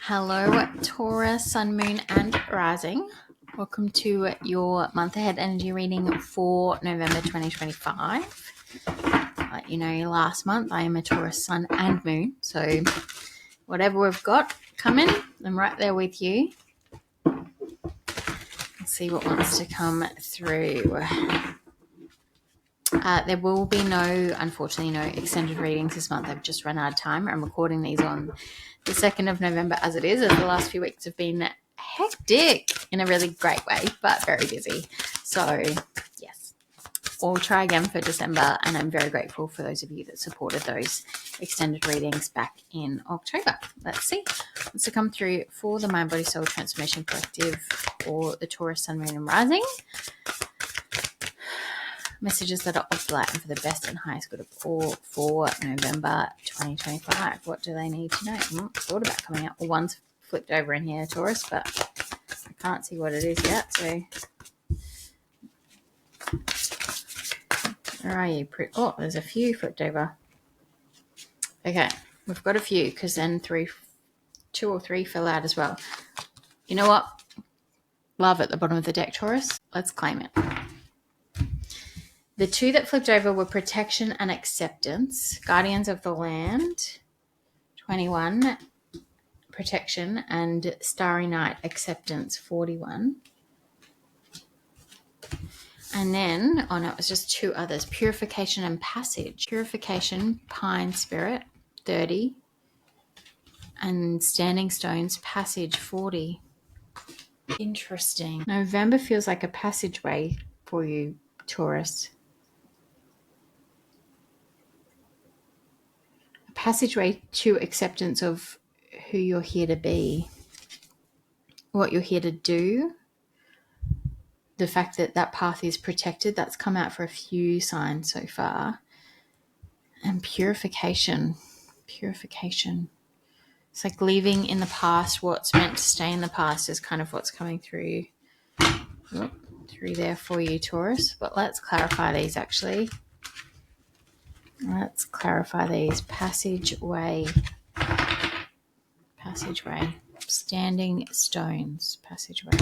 Hello, Taurus, Sun, Moon, and Rising. Welcome to your month ahead energy reading for November 2025. Let you know, last month I am a Taurus, Sun, and Moon. So, whatever we've got coming, I'm right there with you. Let's see what wants to come through. There will be unfortunately, no extended readings this month. I've just run out of time. I'm recording these on the 2nd of November as it is, as the last few weeks have been hectic in a really great way, but very busy. So, yes, we'll try again for December, and I'm very grateful for those of you that supported those extended readings back in October. Let's see what's to come through for the Mind, Body, Soul Transformation Collective or the Taurus, Sun, Moon, and Rising. Messages that are of light and for the best and highest good of all for November 2025. What do they need to know? Thought about coming out. Well, one's flipped over in here, Taurus, but I can't see what it is yet. So, where are you? Oh, there's a few flipped over. Okay, we've got a few because then two or three fell out as well. You know what? Love at the bottom of the deck, Taurus. Let's claim it. The two that flipped over were protection and acceptance. Guardians of the Land, 21, protection, and Starry Night, acceptance, 41. And then, it was just two others, purification and passage. Purification, pine spirit, 30. And standing stones, passage, 40. Interesting. November feels like a passageway for you, Taurus. Passageway to acceptance of who you're here to be, what you're here to do, the fact that that path is protected. That's come out for a few signs so far. And purification. It's like leaving in the past what's meant to stay in the past is kind of what's coming through there for you, Taurus. But let's clarify these actually. Let's clarify these. Passageway. Standing stones. Passageway.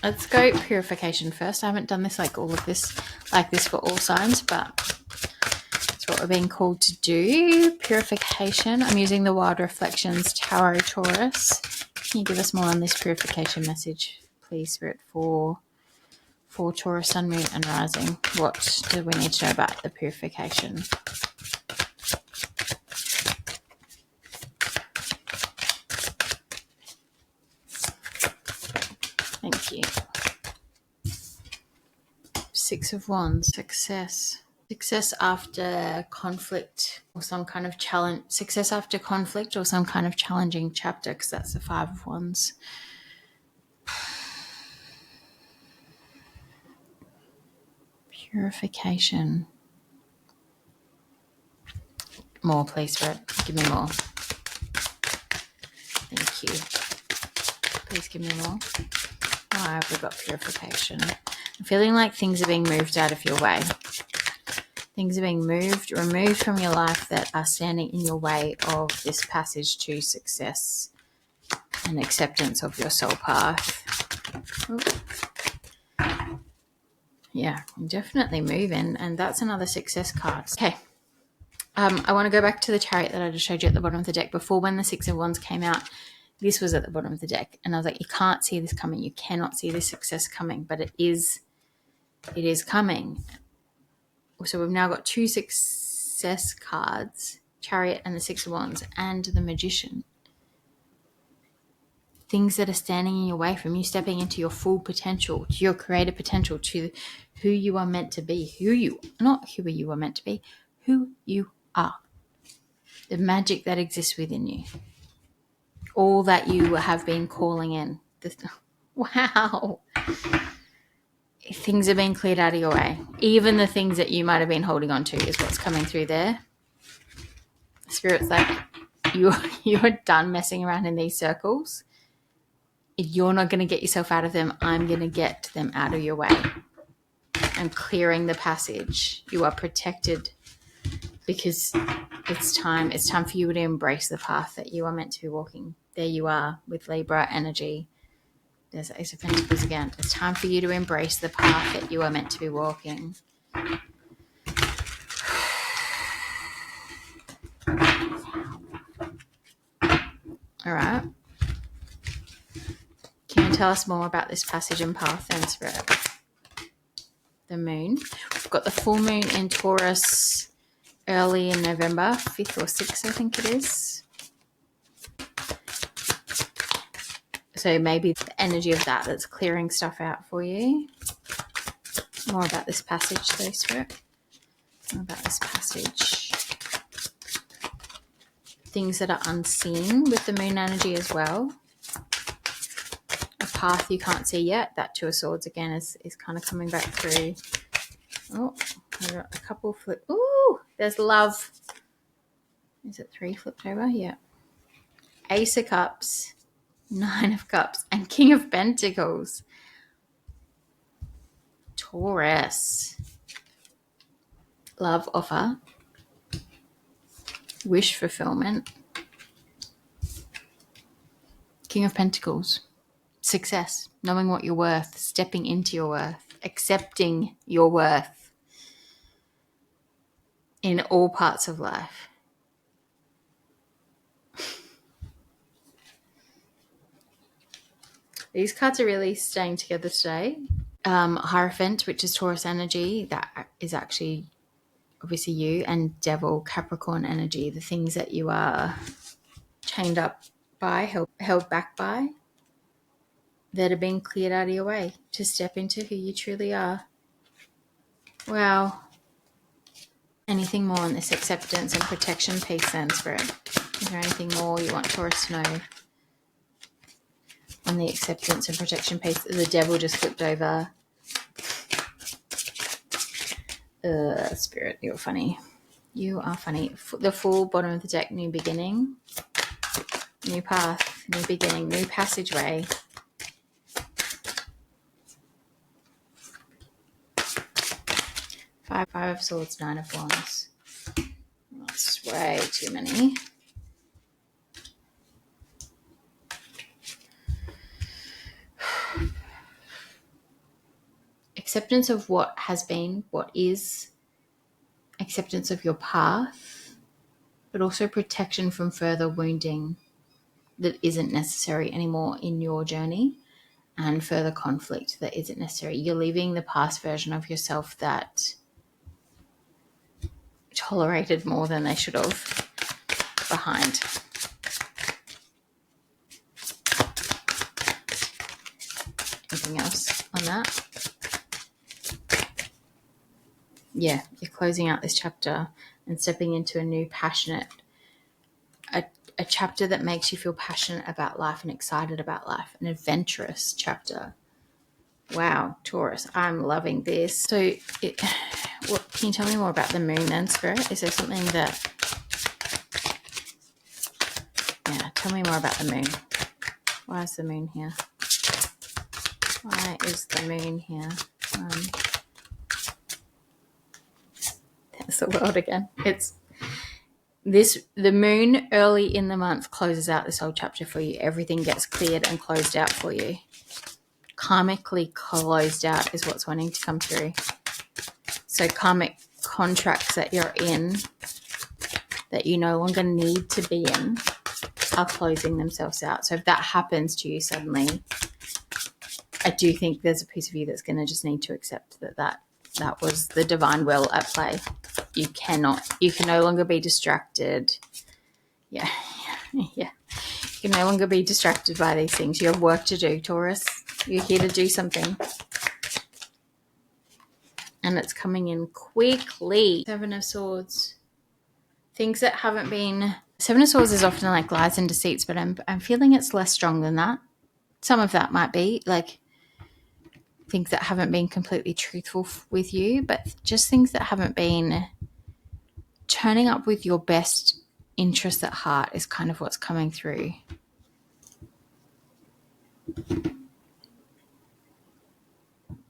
Let's go purification first. I haven't done this like this for all signs, but it's what we're being called to do. Purification. I'm using the Wild Reflections Tarot, Taurus. Can you give us more on this purification message, please, Spirit, for Taurus, Sun, Moon, and Rising? What do we need to know about the purification? Thank you. Six of Wands, success. Success after conflict or some kind of challenge. Success after conflict or some kind of challenging chapter, because that's the Five of Wands. Purification. More, please, Spirit. Give me more. Thank you. Please give me more. Why have we got purification? I'm feeling like things are being moved out of your way. Things are being removed from your life that are standing in your way of this passage to success and acceptance of your soul path. Ooh. Yeah, definitely moving, and that's another success card. Okay. I want to go back to the Chariot that I just showed you at the bottom of the deck. Before, when the Six of Wands came out, this was at the bottom of the deck, and I was like, you can't see this coming. You cannot see this success coming, but it is coming. So we've now got two success cards, Chariot and the Six of Wands, and the Magician. Things that are standing in your way from you stepping into your full potential, to your creative potential, to who you are meant to be, who you are meant to be, who you are. The magic that exists within you. All that you have been calling in. Wow. Things are being cleared out of your way. Even the things that you might have been holding on to is what's coming through there. Spirit's like, you're done messing around in these circles. You're not going to get yourself out of them. I'm going to get them out of your way. I'm clearing the passage. You are protected because it's time for you to embrace the path that you are meant to be walking. There you are with Libra energy. There's Ace of Pentacles again. It's time for you to embrace the path that you are meant to be walking. All right. Can you tell us more about this passage and path then, Spirit? The moon. We've got the full moon in Taurus early in November, 5th or 6th, I think it is. So maybe the energy of that's clearing stuff out for you. More about this passage though, Spirit. More about this passage. Things that are unseen with the moon energy as well. A path you can't see yet. That Two of Swords again is kind of coming back through. Oh, I got a couple flip. Ooh, there's love. Is it 3 flipped over? Yeah. Ace of Cups, 9 of Cups, and King of Pentacles. Taurus. Love offer. Wish fulfillment. King of Pentacles. Success. Knowing what you're worth. Stepping into your worth. Accepting your worth. In all parts of life. These cards are really staying together today. Hierophant, which is Taurus energy, that is actually obviously you, and Devil, Capricorn energy, the things that you are chained up by, held back by, that are being cleared out of your way to step into who you truly are. Wow. Anything more on this acceptance and protection piece then, Spirit? Is there anything more you want Taurus to know on the acceptance and protection piece? The Devil just flipped over. Spirit, you're funny. You are funny. The full bottom of the deck, new beginning, new path, new beginning, new passageway. Five of Swords, 9 of Wands. That's way too many. Acceptance of what has been, what is, acceptance of your path, but also protection from further wounding that isn't necessary anymore in your journey, and further conflict that isn't necessary. You're leaving the past version of yourself that tolerated more than they should have behind. Anything else on that? Yeah, you're closing out this chapter and stepping into a new passionate, a chapter that makes you feel passionate about life and excited about life, an adventurous chapter. Wow, Taurus, I'm loving this. So what can you tell me more about the moon then, Spirit? Is there something that, yeah, tell me more about the moon. Why is the moon here? Why is the moon here? There's the world again. The moon early in the month closes out this whole chapter for you. Everything gets cleared and closed out for you. Karmically closed out is what's wanting to come through. So karmic contracts that you're in that you no longer need to be in are closing themselves out. So if that happens to you suddenly, I do think there's a piece of you that's going to just need to accept that was the divine will at play. You can no longer be distracted. Yeah. You can no longer be distracted by these things. You have work to do, Taurus. You're here to do something. And it's coming in quickly. 7 of Swords. Things that haven't been... 7 of Swords is often like lies and deceits, but I'm feeling it's less strong than that. Some of that might be like things that haven't been completely truthful with you, but just things that haven't been turning up with your best interest at heart is kind of what's coming through.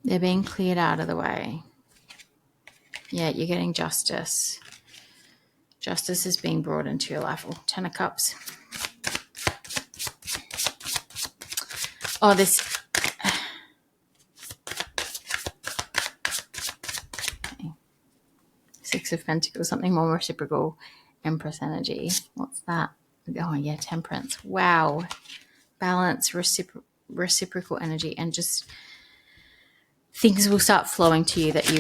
They're being cleared out of the way. Yeah, you're getting justice. Justice is being brought into your life. Oh, 10 of Cups. Oh, this... Okay. 6 of Pentacles, something more reciprocal. Empress energy. What's that? Oh, yeah, Temperance. Wow. Balance, reciprocal energy, and just things will start flowing to you that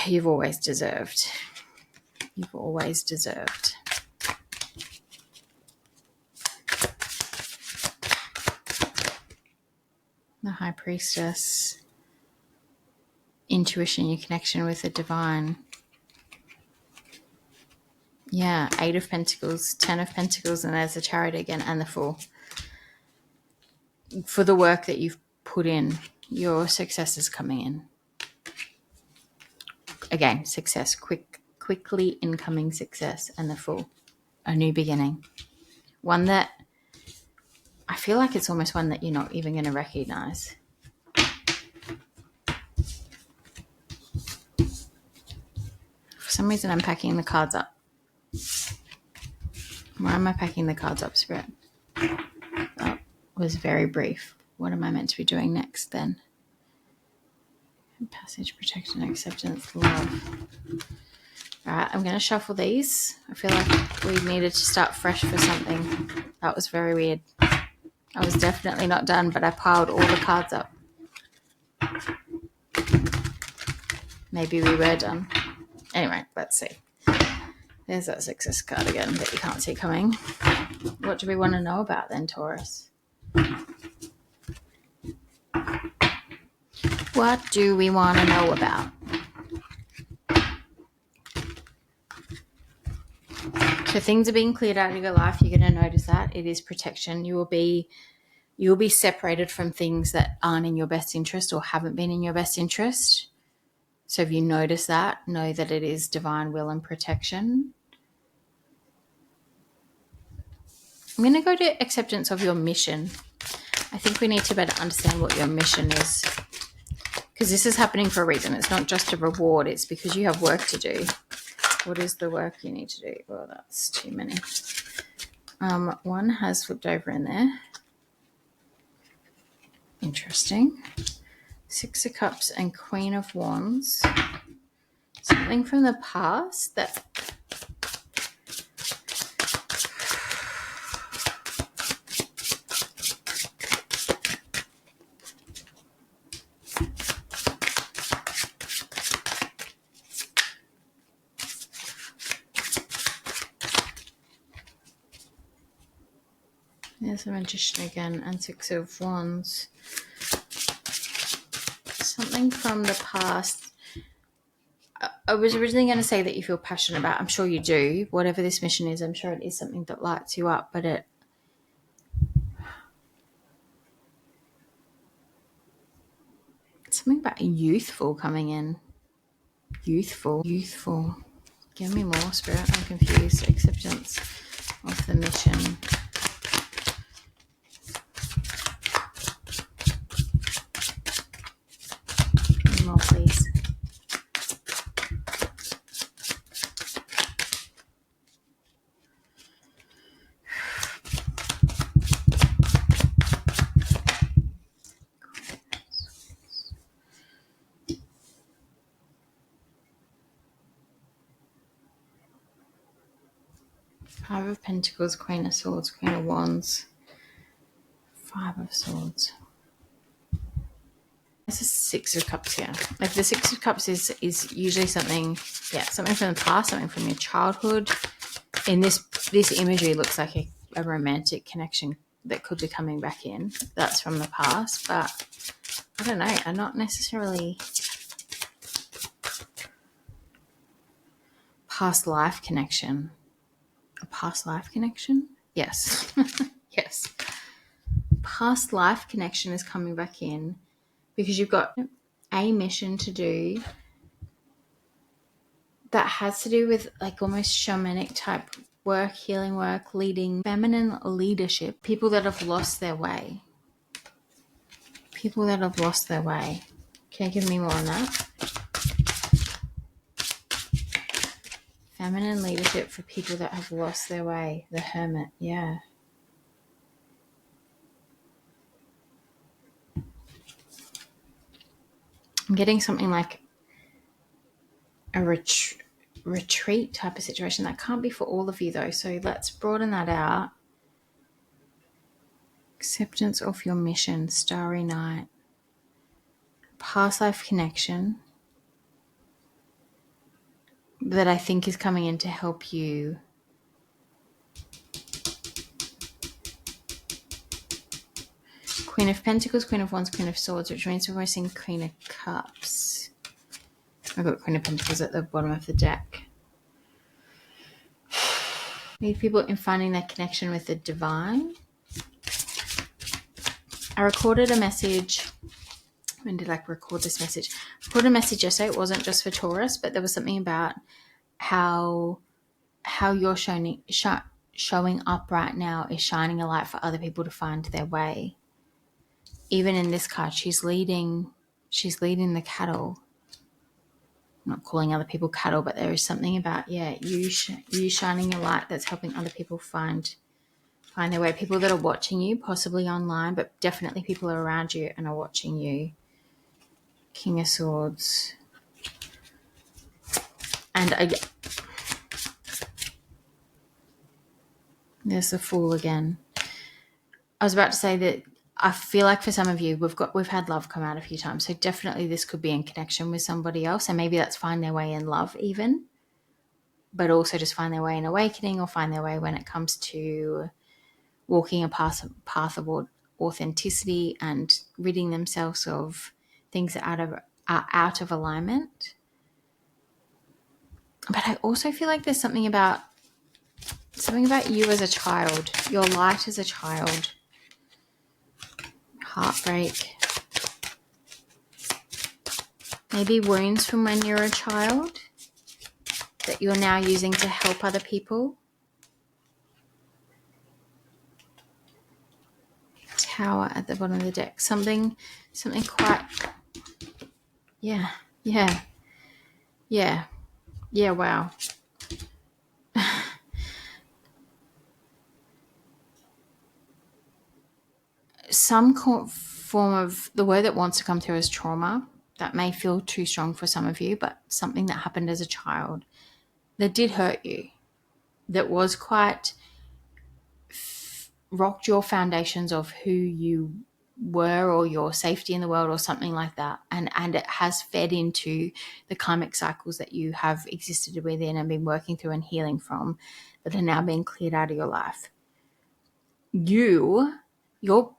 you've always deserved. You've always deserved. The High Priestess. Intuition, your connection with the divine. Yeah, 8 of Pentacles, 10 of Pentacles, and there's the Chariot again, and the Fool. For the work that you've put in, your success is coming in. Again, success, quickly incoming success, and the Fool. A new beginning. One that, I feel like it's almost one that you're not even going to recognize. For some reason, I'm packing the cards up. Why am I packing the cards up, Spirit? That was very brief. What am I meant to be doing next then? Passage, protection, acceptance, love. All right, I'm going to shuffle these. I feel like we needed to start fresh for something. That was very weird. I was definitely not done, but I piled all the cards up. Maybe we were done. Anyway, let's see. There's that success card again that you can't see coming. What do we want to know about then, Taurus? What do we want to know about? So things are being cleared out of your life. You're going to notice that. It is protection. You will be separated from things that aren't in your best interest or haven't been in your best interest. So if you notice that, know that it is divine will and protection. I'm going to go to acceptance of your mission. I think we need to better understand what your mission is, because this is happening for a reason. It's not just a reward. It's because you have work to do. What is the work you need to do? Well, that's too many. One has flipped over in there. Interesting. 6 of Cups and Queen of Wands. Something from the past that... There's the Magician again and 6 of Wands. Something from the past. I was originally going to say that you feel passionate about. I'm sure you do. Whatever this mission is, I'm sure it is something that lights you up. But it's something about youthful coming in. Youthful. Give me more, Spirit. I'm confused. Acceptance of the mission. Give me more, please. Five of Pentacles, Queen of Swords, Queen of Wands, 5 of Swords. There's a 6 of Cups here. Like the 6 of Cups is usually something, something from the past, something from your childhood. In this imagery looks like a romantic connection that could be coming back in. That's from the past, but I don't know. I'm not necessarily past life connection. A past life connection? Yes. Yes. Past life connection is coming back in because you've got a mission to do that has to do with like almost shamanic type work, healing work, leading, feminine leadership, people that have lost their way. People that have lost their way. Can you give me more on that? Feminine leadership for people that have lost their way. The Hermit, yeah. I'm getting something like a retreat type of situation. That can't be for all of you though, so let's broaden that out. Acceptance of your mission, Starry Night. Past life connection that I think is coming in to help you Queen of Pentacles, Queen of Wands, Queen of Swords, which means we're missing Queen of Cups. I've got Queen of Pentacles at the bottom of the deck. Need people in finding their connection with the divine. I recorded a message. When did I record this message? I recorded a message yesterday. It wasn't just for Taurus, but there was something about how you're showing up right now is shining a light for other people to find their way. Even in this card, she's leading the cattle. I'm not calling other people cattle, but there is something about, you shining a light that's helping other people find their way. People that are watching you, possibly online, but definitely people are around you and are watching you. King of Swords. And there's the Fool again. I was about to say that I feel like for some of you, we've had love come out a few times. So definitely this could be in connection with somebody else. And maybe that's find their way in love even. But also just find their way in awakening, or find their way when it comes to walking a path of authenticity and ridding themselves of things that are out of alignment. But I also feel like there's something about you as a child, your light as a child. Heartbreak. Maybe wounds from when you're a child that you're now using to help other people. Tower at the bottom of the deck. Something quite, yeah, wow. Some form of, the word that wants to come through is trauma. That may feel too strong for some of you, but something that happened as a child that did hurt you, that was quite rocked your foundations of who you were or your safety in the world or something like that, and it has fed into the karmic cycles that you have existed within and been working through and healing from, that are now being cleared out of your life.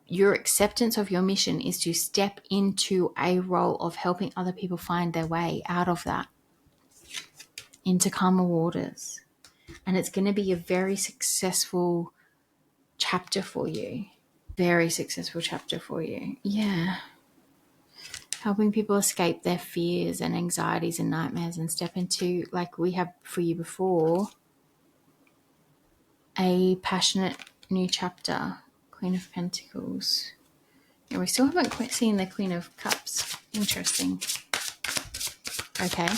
Your acceptance of your mission is to step into a role of helping other people find their way out of that into calmer waters. And it's going to be a very successful chapter for you. Very successful chapter for you. Yeah. Helping people escape their fears and anxieties and nightmares and step into, like we have for you before, a passionate new chapter. Queen of Pentacles. Yeah, we still haven't quite seen the Queen of Cups. Interesting. Okay.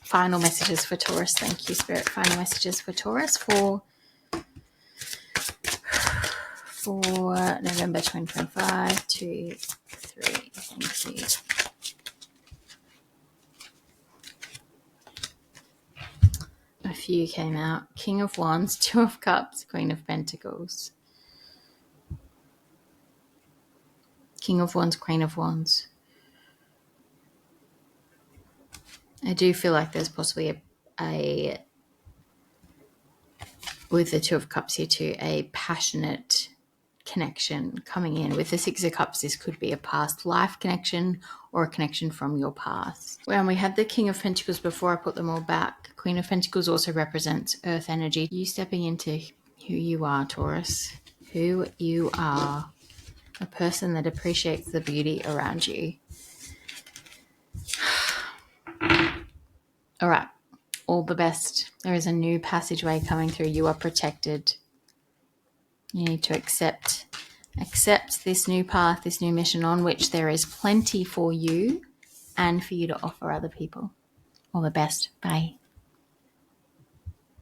Final messages for Taurus. Thank you, Spirit. Final messages for Taurus for November 2025, 2, 3. Thank you. A few came out. King of Wands, Two of Cups, Queen of Pentacles. King of Wands, Queen of Wands. I do feel like there's possibly a with the Two of Cups here too, a passionate connection coming in. With the Six of Cups, this could be a past life connection or a connection from your past. When we had the King of Pentacles before I put them all back, Queen of Pentacles also represents earth energy. You stepping into who you are, Taurus. Who you are. A person that appreciates the beauty around you. All right. all the best. There is a new passageway coming through. You are protected. You need to accept this new path, this new mission on which there is plenty for you and for you to offer other people. All the best. Bye.